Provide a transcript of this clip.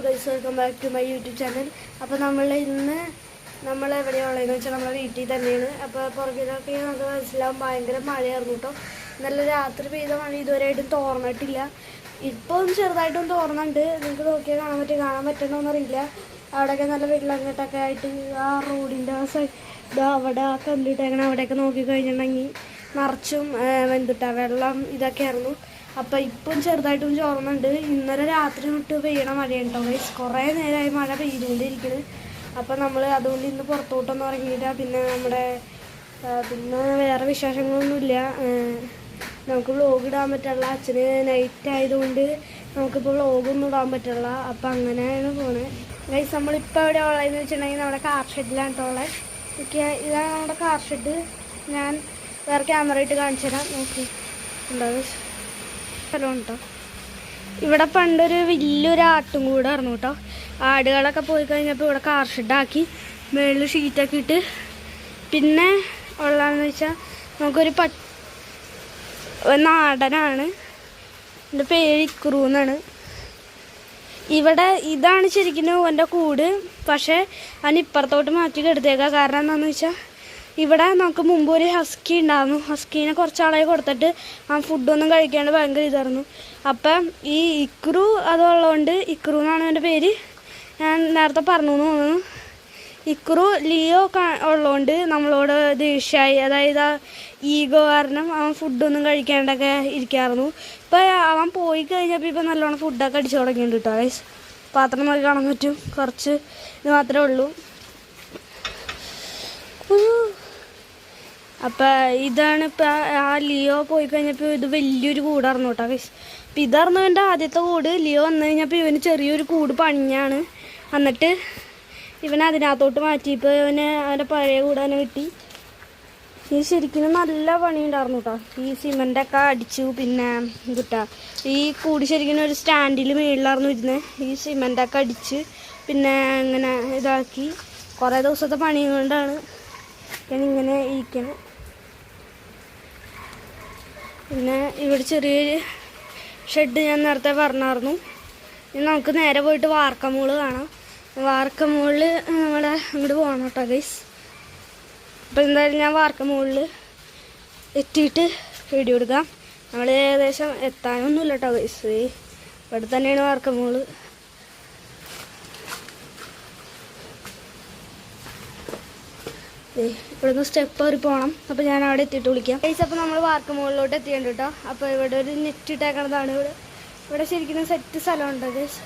Guys, welcome back to my YouTube channel. അപ്പോൾ നമ്മൾ എവിടെയുള്ളതെന്ന് വെച്ചാൽ നമ്മളെ വീട്ടിൽ തന്നെയാണ്. അപ്പോൾ പുറകിലൊക്കെ നമുക്ക് മനസ്സിലാവും ഭയങ്കര മഴയായിരുന്നു കേട്ടോ. നല്ല രാത്രി പെയ്ത മഴ ഇതുവരെയായിട്ടും തോർന്നിട്ടില്ല. ഇപ്പോൾ ചെറുതായിട്ടും തോർന്നുണ്ട്. നിങ്ങൾക്ക് നോക്കിയാൽ കാണാൻ പറ്റണമെന്നറിയില്ല. അവിടെയൊക്കെ നല്ല വെള്ളക്കെട്ടൊക്കെ ആയിട്ട് ആ റോഡിൻ്റെ ആ സൈഡ് അവിടെ ആ കല്ലിട്ടേക്കണം അവിടെയൊക്കെ നോക്കിക്കഴിഞ്ഞിട്ടുണ്ടെങ്കിൽ നിറച്ചും വെള്ളം ഇതൊക്കെയായിരുന്നു. അപ്പോൾ ഇപ്പം ചെറുതായിട്ടും ചോർന്നുണ്ട്. ഇന്നലെ രാത്രി തൊട്ട് പെയ്യണ മഴയുണ്ടോ ഗൈസ്. കുറേ നേരമായി മഴ പെയ്തുകൊണ്ടിരിക്കുന്നത്. അപ്പോൾ നമ്മൾ അതുകൊണ്ട് ഇന്ന് പുറത്തോട്ടൊന്നും ഇറങ്ങിയില്ല. പിന്നെ വേറെ വിശേഷങ്ങളൊന്നുമില്ല. നമുക്ക് വ്ളോഗ് ഇടാൻ പറ്റില്ല. അച്ഛന് നൈറ്റ് ആയതുകൊണ്ട് നമുക്കിപ്പോൾ വ്ളോഗൊന്നും ഇടാൻ പറ്റില്ല. അപ്പോൾ അങ്ങനെയാണ് പോണത് ഗൈസ്. നമ്മളിപ്പോൾ എവിടെ ഉള്ളതെന്ന് വെച്ചിട്ടുണ്ടെങ്കിൽ നമ്മുടെ കാർ ഷെഡിലാണ് ഉള്ളത്. ഇതാണ് നമ്മുടെ കാർ ഷെഡ്. ഞാൻ വേറെ ക്യാമറ ഇട്ട് കാണിച്ചു തരാം. നോക്കി ഉണ്ടാവും സ്ഥലം കേട്ടോ. ഇവിടെ പണ്ടൊരു വലിയൊരു ആട്ടും കൂടായിരുന്നു കേട്ടോ. ആടുകളൊക്കെ പോയി കഴിഞ്ഞപ്പോൾ ഇവിടെ കാർ ഷെഡാക്കി മേളിൽ ഷീറ്റൊക്കെ ഇട്ട്. പിന്നെ ഉള്ളതെന്ന് വെച്ചാൽ നമുക്കൊരു നാടനാണ്. എൻ്റെ പേര് ഇക്രു എന്നാണ്. ഇവിടെ ഇതാണ് ശരിക്കും എൻ്റെ കൂട്. പക്ഷേ അതിന് ഇപ്പുറത്തോട്ട് മാറ്റി കെടുത്തേക്കാം. കാരണം എന്താണെന്ന് വെച്ചാൽ ഇവിടെ നമുക്ക് മുമ്പ് ഒരു ഹസ്കി ഉണ്ടായിരുന്നു. ഹസ്കീനെ കുറച്ചാളായി കൊടുത്തിട്ട് ആ ഫുഡൊന്നും കഴിക്കാണ്ട് ഭയങ്കര ഇതായിരുന്നു. അപ്പം ഈ ഇക്രു അതുള്ളതുകൊണ്ട് ഇക്രു എന്നാണ് എൻ്റെ പേര്. ഞാൻ നേരത്തെ പറഞ്ഞു എന്ന് തോന്നുന്നു. ഇക്രു ലിയോ ഉള്ളതുകൊണ്ട് നമ്മളോട് ദേഷ്യമായി. അതായത് ഈഗോ കാരണം അവൻ ഫുഡൊന്നും കഴിക്കാണ്ടൊക്കെ ഇരിക്കായിരുന്നു. ഇപ്പോൾ അവൻ പോയി കഴിഞ്ഞപ്പോൾ ഇപ്പം നല്ലോണം ഫുഡൊക്കെ അടിച്ചു തുടങ്ങിയിട്ടുണ്ട് കേട്ടോ ഗൈസ്. പാത്രം നോക്കി കാണാൻ പറ്റും. കുറച്ച് ഇത് മാത്രമേ ഉള്ളൂ. അപ്പം ഇതാണ് ഇപ്പം ആ ലിയോ പോയി കഴിഞ്ഞപ്പോൾ ഇത് വലിയൊരു കൂടായിരുന്നു കേട്ടോ ഗൈസ്. അപ്പം ഇതായിരുന്നു എൻ്റെ ആദ്യത്തെ കൂട്. ലിയോ വന്നു കഴിഞ്ഞപ്പോൾ ഇവന് ചെറിയൊരു കൂട് പണിഞ്ഞാണ്. എന്നിട്ട് ഇവനെ അതിനകത്തോട്ട് മാറ്റിയപ്പോൾ അവൻ്റെ പഴയ കൂട് തന്നെ കിട്ടി. ഈ ശരിക്കും നല്ല പണിയുണ്ടായിരുന്നു കേട്ടോ. ഈ സിമെൻ്റൊക്കെ അടിച്ചു. പിന്നെ കിട്ടാ ഈ കൂട് ശരിക്കും ഒരു സ്റ്റാൻഡിൽ മേളിലായിരുന്നു ഇരുന്നത്. ഈ സിമെൻ്റൊക്കെ അടിച്ച് പിന്നെ ഇങ്ങനെ ഇതാക്കി കുറേ ദിവസത്തെ പണി കൊണ്ടാണ് ഞാനിങ്ങനെ ഇരിക്കണം. പിന്നെ ഇവിടെ ചെറിയൊരു ഷെഡ് ഞാൻ നേരത്തെ പറഞ്ഞായിരുന്നു. ഇനി നമുക്ക് നേരെ പോയിട്ട് വാർക്കമൂള് കാണാം. വാർക്കമൂളിൽ നമ്മുടെ അങ്ങോട്ട് പോകണം കേട്ടോ ഗൈസ്. അപ്പോൾ എന്തായാലും ഞാൻ വാർക്കമൂളിൽ എത്തിയിട്ട് വീഡിയോ എടുക്കാം. നമ്മൾ ഏകദേശം എത്താനൊന്നുമില്ല കേട്ടോ ഗൈസ്. ഇവിടെ തന്നെയാണ് വാർക്കമൂള്. ഇവിടുന്ന് സ്റ്റെപ്പ് കയറി പോകണം. അപ്പോൾ ഞാൻ അവിടെ എത്തിയിട്ട് വിളിക്കാം ഗൈസ്. അപ്പോൾ നമ്മൾ വാർക്കമൂളിലോട്ട് എത്തിയിട്ടുണ്ട് കേട്ടോ. അപ്പോൾ ഇവിടെ ഒരു നെറ്റ് ഇട്ടേക്കണതാണ്. ഇവിടെ ശരിക്കും സെറ്റ് സ്ഥലമുണ്ട് ഗൈസ്.